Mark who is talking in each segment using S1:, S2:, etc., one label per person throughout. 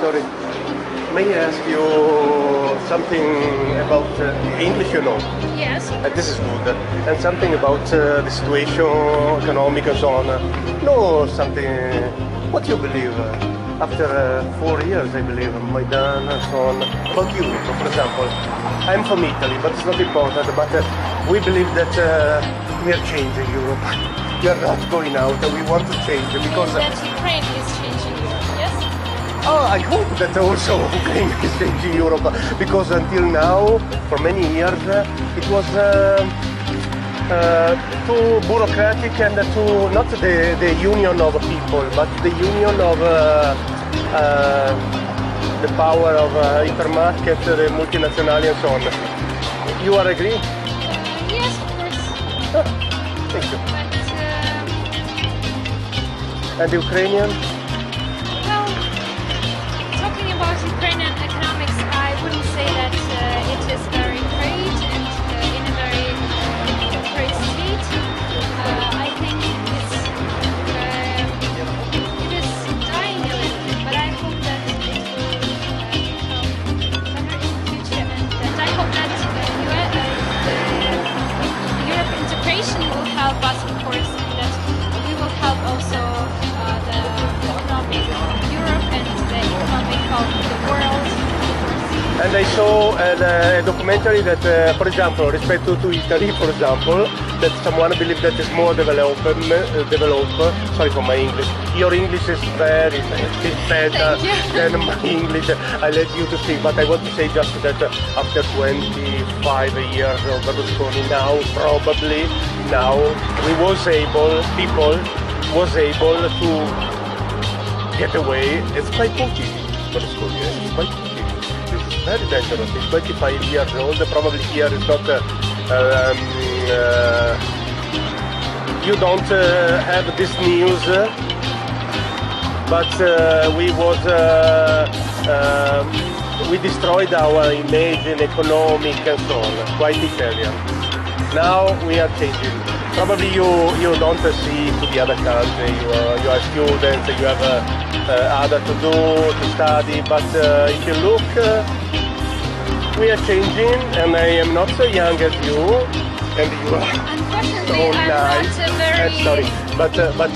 S1: Sorry, may I ask you something about English, you know?
S2: Yes.
S1: This is good. And something about the situation, economic and so on. No, something, what you believe? After 4 years, I believe, Maidan and so on. About Europe, for example. I'm from Italy, but it's not important. But we believe that we are changing Europe. We are not going out. We want to change because...
S2: That Ukraine is changing Europe, yes?
S1: Oh, I hope that also Ukraine is changing Europe, because until now, for many years, it was too bureaucratic and too, not the union of people, but the union of the power of hypermarket, the multinational and so on. You are agree?
S2: Yes, of course.
S1: Ah, thank you.
S2: But,
S1: And the Ukrainian?
S2: well, talking about Ukrainian economics, I wouldn't say that it is very great and in a very great state. I think it is dying a little bit, but I hope that it will become better in the future, and I hope that Europe integration will help us, of course, and that we will help also the economic of Europe and the economic of the world.
S1: And I saw a documentary that, for example, respect to Italy, for example, that someone believes that is more developed. Sorry for my English. Your English is very better than my English. I let you to speak, but I want to say just that after 25 years of Berlusconi, now people was able to get away. It's quite Putin, Berlusconi. It's quite Putin. Very dangerous. He's 25 years old. Probably here is not. You don't have this news, but we destroyed our image in economic and so on. Quite Italian. Now we are changing. Probably you don't see to the other country. You are students. You have other to do, to study. But if you look. We are changing, and I am not so young as you, and you are
S2: Unfortunately,
S1: so
S2: I'm
S1: nice.
S2: not very...
S1: Sorry, but I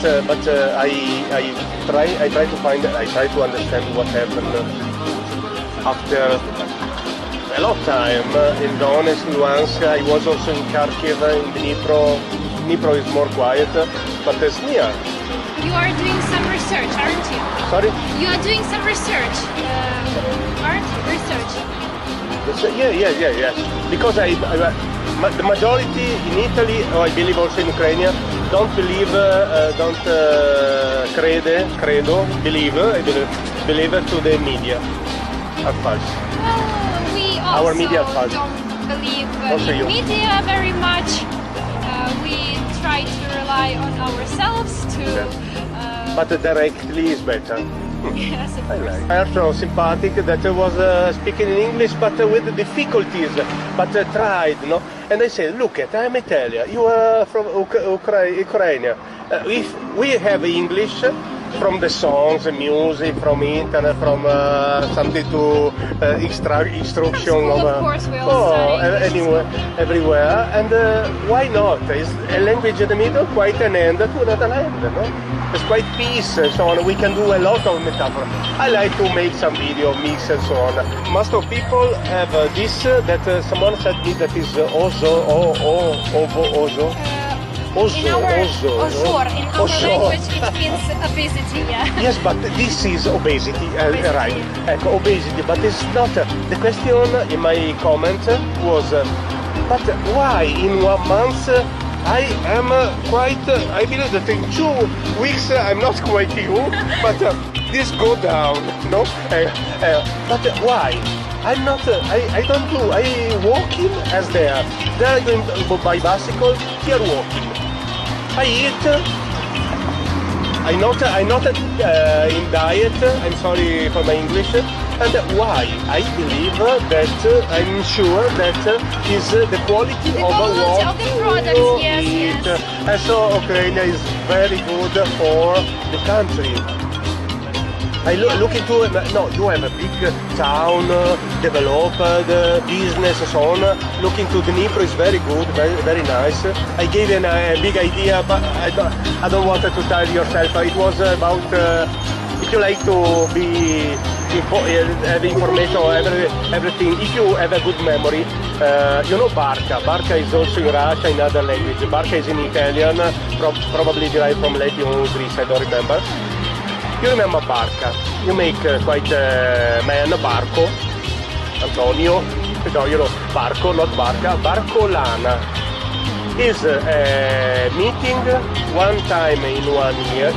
S1: try to understand what happened after a long time in Donetsk, Luhansk. I was also in Kharkiv, in Dnipro. Dnipro is more quiet, but it's near.
S2: You are doing some research, aren't you?
S1: Sorry?
S2: You are doing some research, aren't you? Research.
S1: Yes. Because the majority in Italy, or I believe also in Ukraine, don't believe, believe to the media. Are false.
S2: Well, we also
S1: Our media are false.
S2: don't believe
S1: Also
S2: in
S1: you.
S2: media very much. We try to rely on ourselves to...
S1: But directly is better.
S2: Yes, of
S1: I
S2: course.
S1: like. I also sympathetic that I was speaking in English, but with difficulties, but tried, no? And I said, look at, I'm Italian, you are from Ukraine. If we have English from the songs, music, from internet, from something to instruction
S2: Of course, we all study
S1: anywhere, everywhere. And why not? It's a language in the middle, quite an end to another land, no? It's quite peace and so on. We can do a lot of metaphor. I like to make some video, mix and so on. Most of people have this, that someone said me that is ozo.
S2: In our language it means obesity, yeah.
S1: Yes, but this is obesity, right? Obesity, but it's not. The question in my comment was, but why in 1 month I am quite, I believe that in 2 weeks I'm not quite you, but this go down, no? But why? I'm not, I don't do, I walking as they are. They are going by bicycle, here walking. I eat, I'm not in diet, I'm sorry for my English, and why? I believe that, I'm sure that is the quality
S2: The
S1: of
S2: quality
S1: what
S2: of the products,
S1: you
S2: yes,
S1: eat.
S2: yes.
S1: And so Ukraine is very good for the country. I look into no. You have a big town, developed business, and so on. Look into Dnipro is very good, very nice. I gave you a big idea, but I don't want to tell yourself. It was about if you like to be have information or everything. If you have a good memory, you know Barca. Barca is also in Russia in other language. Barca is in Italian, probably derived from Latin or Greece. I don't remember. You remember Barca? You make quite a man, Barco, Antonio. No, you know Barco, not Barca. Barcolana is a meeting one time in 1 year,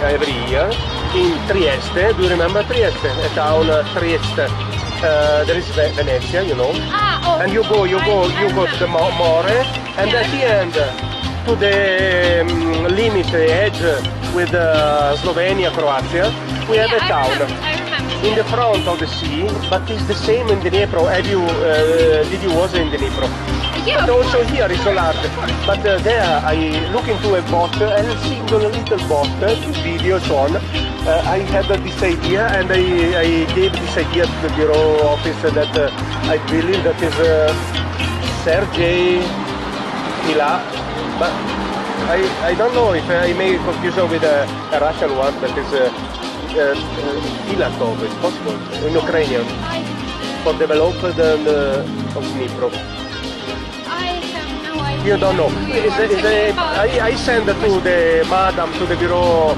S1: every year. In Trieste, do you remember Trieste? A town, Trieste. There is Venezia, you know. And you go to the More, and at the end, to the limit, edge with Slovenia, Croatia, we have a town.
S2: I remember.
S1: In the front of the sea, but it's the same in Dnipro. Did you was in Dnipro?
S2: Yeah,
S1: but also here is so large. But there I look into a boat, a single little boat, video so on. I had this idea and I gave this idea to the bureau office that I believe that is Sergei Mila, but I don't know if I made confusion with a Russian one that is Filatov, it's possible, in Ukrainian, for developed of Dnipro. You don't know. I send to the madam, to the bureau,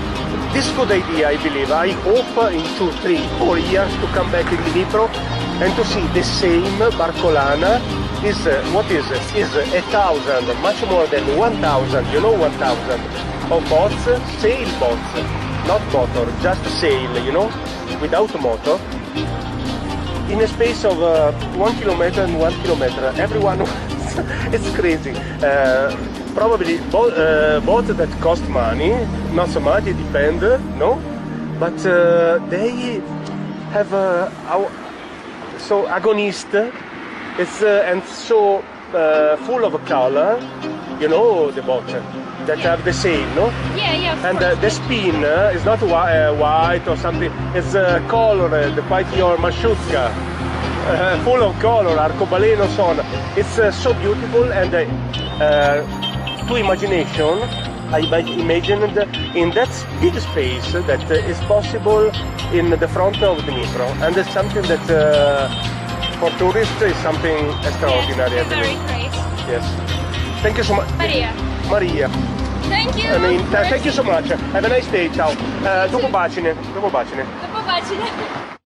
S1: this good idea, I believe. I hope in 2, 3, 4 years to come back in Dnipro and to see the same Barcolana is, what is it? Is 1,000, much more than 1,000, you know 1,000 of boats, sail boats, not motor, just sail, you know, without motor. In a space of 1 kilometer and 1 kilometer, everyone it's crazy. Probably both that cost money, not so much, it depends, no? But they have so agonist, it's and so full of color, you know, the boat that have the sail, no?
S2: Yeah.
S1: And the spin is not white or something, it's colored, quite your mashutka. Full of color, arcobaleno, so on. It's so beautiful, and to imagination, I imagined in that big space that is possible in the front of Dnipro, and it's something that for tourists is something extraordinary.
S2: Yes, very great.
S1: Yes. Thank you so much. Maria.
S2: Thank you.
S1: I mean, thank you so much. Have a nice day. Ciao. Dopo bacine.
S2: До побачення.